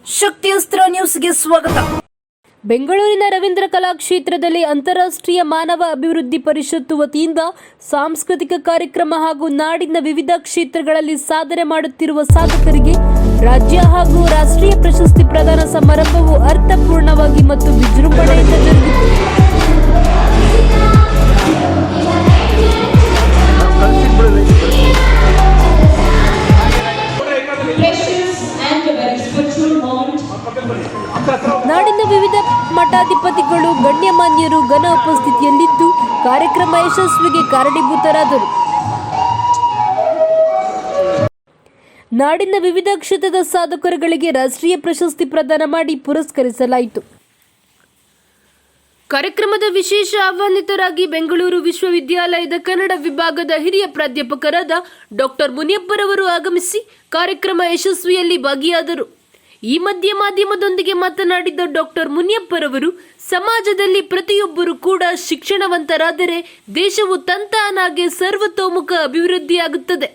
ಶಕ್ತಿಯಸ್ತ್ರ ನ್ಯೂಸ್ಗೆ ಸ್ವಾಗತ. ಬೆಂಗಳೂರಿನ ರವೀಂದ್ರ ಕಲಾಕ್ಷೇತ್ರದಲ್ಲಿ ಅಂತಾರಾಷ್ಟ್ರೀಯ ಮಾನವ ಅಭಿವೃದ್ಧಿ ಪರಿಷತ್ತು ವತಿಯಿಂದ ಸಾಂಸ್ಕೃತಿಕ ಕಾರ್ಯಕ್ರಮ ಹಾಗೂ ನಾಡಿನ ವಿವಿಧ ಕ್ಷೇತ್ರಗಳಲ್ಲಿ ಸಾಧನೆ ಮಾಡುತ್ತಿರುವ ಸಾಧಕರಿಗೆ ರಾಜ್ಯ ಹಾಗೂ ರಾಷ್ಟ್ರೀಯ ಪ್ರಶಸ್ತಿ ಪ್ರದಾನ ಸಮಾರಂಭವು ಅರ್ಥಪೂರ್ಣವಾಗಿ ಮತ್ತು ವಿಜೃಂಭಣೆಯಿಂದ ಜರುಗಿತು. ನಾಡಿನ ವಿವಿಧ ಮಠಾಧಿಪತಿಗಳು ಗಣ್ಯಮಾನ್ಯರು ಘನ ಉಪಸ್ಥಿತಿಯಲ್ಲಿದ್ದು ಕಾರ್ಯಕ್ರಮ ಯಶಸ್ವಿಗೆ ಕಾರಣೀಭೂತರಾದರು. ನಾಡಿನ ವಿವಿಧ ಕ್ಷೇತ್ರದ ಸಾಧಕರುಗಳಿಗೆ ರಾಷ್ಟ್ರೀಯ ಪ್ರಶಸ್ತಿ ಪ್ರದಾನ ಮಾಡಿ ಪುರಸ್ಕರಿಸಲಾಯಿತು. ಕಾರ್ಯಕ್ರಮದ ವಿಶೇಷ ಆಹ್ವಾನಿತರಾಗಿ ಬೆಂಗಳೂರು ವಿಶ್ವವಿದ್ಯಾಲಯದ ಕನ್ನಡ ವಿಭಾಗದ ಹಿರಿಯ ಪ್ರಾಧ್ಯಾಪಕರಾದ ಡಾಕ್ಟರ್ ಮುನಿಯಪ್ಪರವರು ಆಗಮಿಸಿ ಕಾರ್ಯಕ್ರಮ ಯಶಸ್ವಿಯಲ್ಲಿ ಭಾಗಿಯಾದರು. ಈ ಮಧ್ಯೆ ಮಾಧ್ಯಮದೊಂದಿಗೆ ಮಾತನಾಡಿದ ಡಾಕ್ಟರ್ ಮುನಿಯಪ್ಪರವರು, ಸಮಾಜದಲ್ಲಿ ಪ್ರತಿಯೊಬ್ಬರು ಕೂಡ ಶಿಕ್ಷಣವಂತರಾದರೆ ದೇಶವು ತಂತಾನಾಗೆ ಸರ್ವತೋಮುಖ ಅಭಿವೃದ್ಧಿಯಾಗುತ್ತದೆ.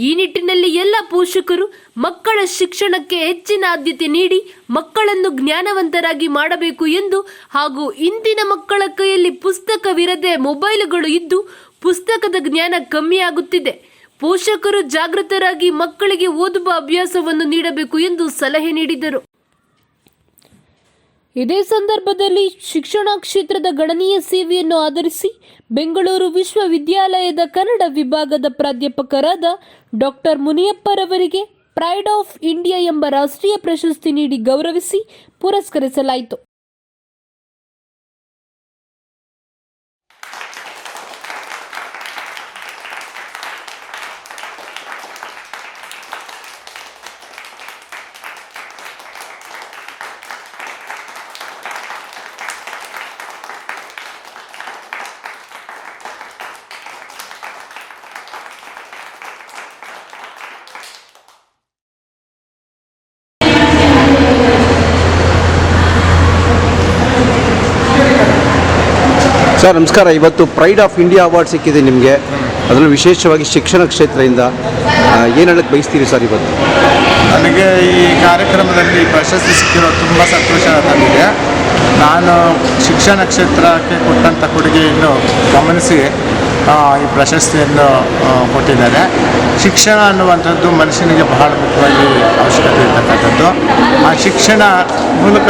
ಈ ನಿಟ್ಟಿನಲ್ಲಿ ಎಲ್ಲ ಪೋಷಕರು ಮಕ್ಕಳ ಶಿಕ್ಷಣಕ್ಕೆ ಹೆಚ್ಚಿನ ಆದ್ಯತೆ ನೀಡಿ ಮಕ್ಕಳನ್ನು ಜ್ಞಾನವಂತರಾಗಿ ಮಾಡಬೇಕು ಎಂದು ಹಾಗೂ ಇಂದಿನ ಮಕ್ಕಳ ಕೈಯಲ್ಲಿ ಪುಸ್ತಕವಿರದೆ ಮೊಬೈಲ್ಗಳು ಇದ್ದು ಪುಸ್ತಕದ ಜ್ಞಾನ ಕಮ್ಮಿಯಾಗುತ್ತಿದೆ. ಪೋಷಕರು ಜಾಗೃತರಾಗಿ ಮಕ್ಕಳಿಗೆ ಓದುವ ಅಭ್ಯಾಸವನ್ನು ನೀಡಬೇಕು ಎಂದು ಸಲಹೆ ನೀಡಿದರು. ಇದೇ ಸಂದರ್ಭದಲ್ಲಿ ಶಿಕ್ಷಣ ಕ್ಷೇತ್ರದ ಗಣನೀಯ ಸೇವೆಯನ್ನು ಆಧರಿಸಿ ಬೆಂಗಳೂರು ವಿಶ್ವವಿದ್ಯಾಲಯದ ಕನ್ನಡ ವಿಭಾಗದ ಪ್ರಾಧ್ಯಾಪಕರಾದ ಡಾಕ್ಟರ್ ಮುನಿಯಪ್ಪರವರಿಗೆ ಪ್ರೈಡ್ ಆಫ್ ಇಂಡಿಯಾ ಎಂಬ ರಾಷ್ಟ್ರೀಯ ಪ್ರಶಸ್ತಿ ನೀಡಿ ಗೌರವಿಸಿ ಪುರಸ್ಕರಿಸಲಾಯಿತು. ಸರ್ ನಮಸ್ಕಾರ. ಇವತ್ತು ಪ್ರೈಡ್ ಆಫ್ ಇಂಡಿಯಾ ಅವಾರ್ಡ್ ಸಿಕ್ಕಿದೆ ನಿಮಗೆ, ಅದರಲ್ಲೂ ವಿಶೇಷವಾಗಿ ಶಿಕ್ಷಣ ಕ್ಷೇತ್ರದಿಂದ ಏನು ಹೇಳಕ್ಕೆ ಬಯಸ್ತೀರಿ ಸರ್? ಇವತ್ತು ನನಗೆ ಈ ಕಾರ್ಯಕ್ರಮದಲ್ಲಿ ಪ್ರಶಸ್ತಿ ಸಿಕ್ಕಿರೋದು ತುಂಬ ಸಂತೋಷ ತಂದಿದೆ. ನಾನು ಶಿಕ್ಷಣ ಕ್ಷೇತ್ರಕ್ಕೆ ಕೊಟ್ಟಂಥ ಕೊಡುಗೆಯನ್ನು ಗಮನಿಸಿ ಈ ಪ್ರಶಸ್ತಿಯನ್ನು ಕೊಟ್ಟಿದ್ದಾರೆ. ಶಿಕ್ಷಣ ಅನ್ನುವಂಥದ್ದು ಮನುಷ್ಯನಿಗೆ ಬಹಳ ಮುಖ್ಯವಾಗಿ ಅವಶ್ಯಕತೆ ಇರತಕ್ಕಂಥದ್ದು. ಆ ಶಿಕ್ಷಣ ಮೂಲಕ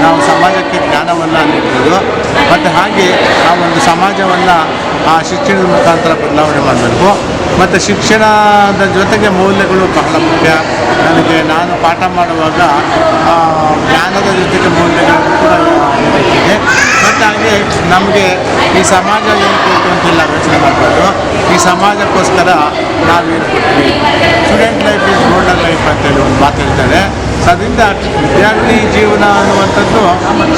ನಾವು ಸಮಾಜಕ್ಕೆ ಜ್ಞಾನವನ್ನು ನೀಡ್ಬೋದು ಮತ್ತು ಹಾಗೆ ಆ ಒಂದು ಸಮಾಜವನ್ನು ಆ ಶಿಕ್ಷಣದ ಮುಖಾಂತರ ಬದಲಾವಣೆ ಮಾಡಬೇಕು. ಮತ್ತು ಶಿಕ್ಷಣದ ಜೊತೆಗೆ ಮೌಲ್ಯಗಳು ಬಹಳ ಮುಖ್ಯ. ನಾನು ಪಾಠ ಮಾಡುವಾಗ ಜ್ಞಾನದ ಜೊತೆಗೆ ಮೌಲ್ಯಗಳನ್ನು ಕೂಡ ನೀಡುತ್ತಿದೆ. ಮತ್ತು ಹಾಗೆ ನಮಗೆ ಈ ಸಮಾಜ ಏನು ಕೊಟ್ಟು ಅಂತಿಲ್ಲ ಯೋಚನೆ ಮಾಡಬಾರ್ದು. ಈ ಸಮಾಜಕ್ಕೋಸ್ಕರ ನಾವೇನು ಕೊಡ್ತೀವಿ. Student life is golden life ಅಂತೇಳಿ ಒಂದು ಮಾತು ಹೇಳ್ತಾರೆ. ಅದರಿಂದ ವಿದ್ಯಾರ್ಥಿ ಜೀವನ ಅನ್ನುವಂಥದ್ದು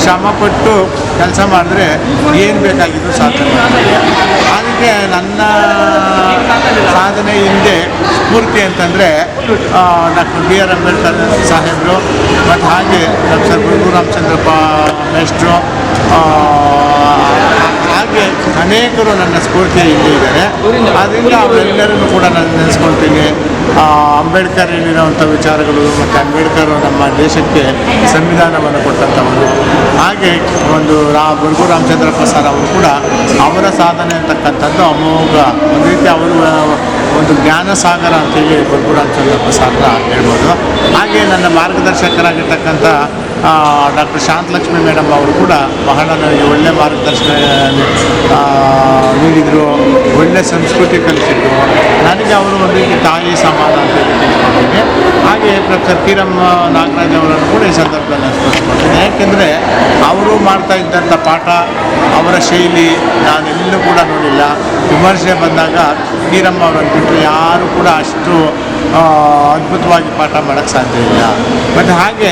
ಶ್ರಮಪಟ್ಟು ಕೆಲಸ ಮಾಡಿದ್ರೆ ಏನು ಬೇಕಾಗಿದ್ದು ಸಾಧನೆ ಮಾಡ್ತೀವಿ. ಅದಕ್ಕೆ ನನ್ನ ಸಾಧನೆ ಹಿಂದೆ ಸ್ಫೂರ್ತಿ ಅಂತಂದರೆ ಡಾಕ್ಟರ್ BR ಅಂಬೇಡ್ಕರ್ ಸಾಹೇಬರು ಮತ್ತು ಹಾಗೆ ಡಾಕ್ಟರ್ ಗುರು ರಾಮಚಂದ್ರಪ್ಪ ಮೇಷ್ಟ್ರು, ಹಾಗೆ ಅನೇಕರು ನನ್ನ ಸ್ಫೂರ್ತಿ ಹಿಂದೆ ಇದ್ದಾರೆ. ಆದ್ದರಿಂದ ಅವರೆಲ್ಲರನ್ನು ಕೂಡ ನಾನು ನೆನೆಸ್ಕೊಳ್ತೀನಿ. ಅಂಬೇಡ್ಕರ್ ಹೇಳಿರೋವಂಥ ವಿಚಾರಗಳು ಮತ್ತು ಅಂಬೇಡ್ಕರ್ ನಮ್ಮ ದೇಶಕ್ಕೆ ಸಂವಿಧಾನವನ್ನು ಕೊಟ್ಟಂಥವರು. ಹಾಗೆ ಒಂದು ಗುರು ರಾಮಚಂದ್ರಪ್ಪ ಸರ್ ಅವರು ಕೂಡ ಅವರ ಸಾಧನೆ ಅಂತಕ್ಕಂಥದ್ದು ಅಮೋಘ. ಒಂದು ರೀತಿ ಅವರು ಒಂದು ಜ್ಞಾನ ಸಾಗರ ಅಂತೇಳಿ ಗುರು ರಾಮಚಂದ್ರಪ್ಪ ಸರ್ನ ಹೇಳ್ಬೋದು. ಹಾಗೆ ನನ್ನ ಮಾರ್ಗದರ್ಶಕರಾಗಿರ್ತಕ್ಕಂಥ ಡಾಕ್ಟರ್ ಶಾಂತಲಕ್ಷ್ಮಿ ಮೇಡಮ್ ಅವರು ಕೂಡ ಬಹಳ ನನಗೆ ಒಳ್ಳೆಯ ಮಾರ್ಗದರ್ಶನ ನೀಡಿದರು, ಒಳ್ಳೆಯ ಸಂಸ್ಕೃತಿ ಕಲಿಸಿದ್ರು. ನನಗೆ ಅವರು ಒಂದು ರೀತಿ ತಾಯಿ ಸಮಾನ ಅಂತ ತಿಳ್ಕೊಂಡಿದ್ದೀನಿ. ಹಾಗೆ ಪ್ರೊಫೆಸರ್ ಕಿರಮ್ಮ ನಾಗರಾಜ್ ಅವರನ್ನು ಕೂಡ ಈ ಸಂದರ್ಭದಲ್ಲಿ ಸ್ಮರಿಸ್ಕೊಳ್ತೀನಿ. ಯಾಕೆಂದರೆ ಅವರು ಮಾಡ್ತಾ ಇದ್ದಂಥ ಪಾಠ, ಅವರ ಶೈಲಿ ನಾನೆಲ್ಲೂ ಕೂಡ ನೋಡಿಲ್ಲ. ವಿಮರ್ಶೆ ಬಂದಾಗ ಕಿರಮ್ಮ ಅವರನ್ನು ಬಿಟ್ಟರೆ ಯಾರು ಕೂಡ ಅಷ್ಟು ಅದ್ಭುತವಾಗಿ ಪಾಠ ಮಾಡೋಕ್ಕೆ ಸಾಧ್ಯ ಇಲ್ಲ. ಮತ್ತು ಹಾಗೆ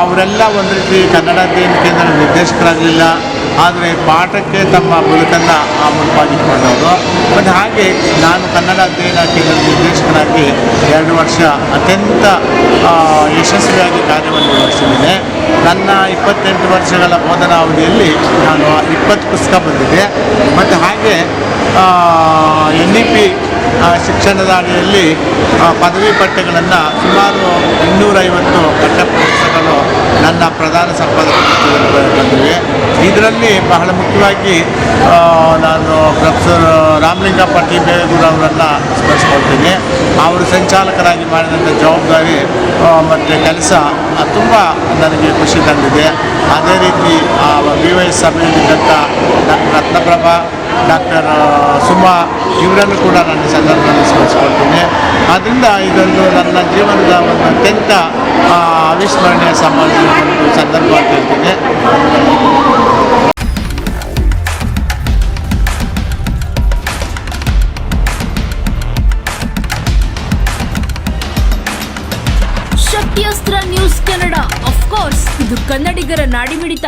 ಅವರೆಲ್ಲ ಒಂದು ರೀತಿ ಕನ್ನಡ ಅಧ್ಯಯನ ಕೇಂದ್ರ ನಿರ್ದೇಶಕರಾಗಲಿಲ್ಲ, ಆದರೆ ಪಾಠಕ್ಕೆ ತಮ್ಮ ಬದುಕನ್ನು ಮುನ್ಪಾಗಿಟ್ಕೊಂಡವರು. ಮತ್ತು ಹಾಗೆ ನಾನು ಕನ್ನಡ ಅಧ್ಯಯನ ಕೇಂದ್ರ ನಿರ್ದೇಶಕನಾಗಿ 2 ವರ್ಷ ಅತ್ಯಂತ ಯಶಸ್ವಿಯಾಗಿ ಕಾರ್ಯವನ್ನು ನಿರ್ವಹಿಸಿದ್ದೇನೆ. ನನ್ನ 28 ವರ್ಷಗಳ ಬೋಧನಾ ಅವಧಿಯಲ್ಲಿ ನಾನು 20 ಪುಸ್ತಕ ಬಂದಿದೆ. ಮತ್ತು ಹಾಗೆ NEP ಶಿಕ್ಷಣದ ಅಡಿಯಲ್ಲಿ ಪದವಿ ಪಠ್ಯಗಳನ್ನು ಸುಮಾರು 250 ಪಠ್ಯ ಅದರಲ್ಲಿ ಬಹಳ ಮುಖ್ಯವಾಗಿ ನಾನು ಪ್ರೊಫೆಸರ್ ರಾಮಲಿಂಗಪ್ಪ ಟಿ ಬೇಗೂರವರನ್ನು ಸ್ಮರಿಸ್ಕೊಳ್ತೀನಿ. ಅವರು ಸಂಚಾಲಕರಾಗಿ ಮಾಡಿದಂಥ ಜವಾಬ್ದಾರಿ ಮತ್ತು ಕೆಲಸ ತುಂಬ ನನಗೆ ಖುಷಿ ತಂದಿದೆ. ಅದೇ ರೀತಿ BYS ಸಭೆಯಲ್ಲಿದ್ದಂಥ ಡಾಕ್ಟರ್ ರತ್ನಪ್ರಭಾ, ಡಾಕ್ಟರ್ ಸುಮಾ ಇವರನ್ನು ಕೂಡ ನಾನು ಈ ಸಂದರ್ಭದಲ್ಲಿ ಸ್ಮರಿಸ್ಕೊಳ್ತೀನಿ. ಆದ್ದರಿಂದ ಇದೊಂದು ನನ್ನ ಜೀವನದ ಒಂದು ಅತ್ಯಂತ ಅವಿಸ್ಮರಣೀಯ ಸಮಾಜದ ಒಂದು ಸಂದರ್ಭ ಅಂತ ಹೇಳ್ತೀನಿ. ಶಕ್ತಿಯಸ್ತ್ರ ನ್ಯೂಸ್ ಕನ್ನಡ, ಆಫ್ ಕೋರ್ಸ್ ಇದು ಕನ್ನಡಿಗರ ನಾಡಿಮಿಡಿತ.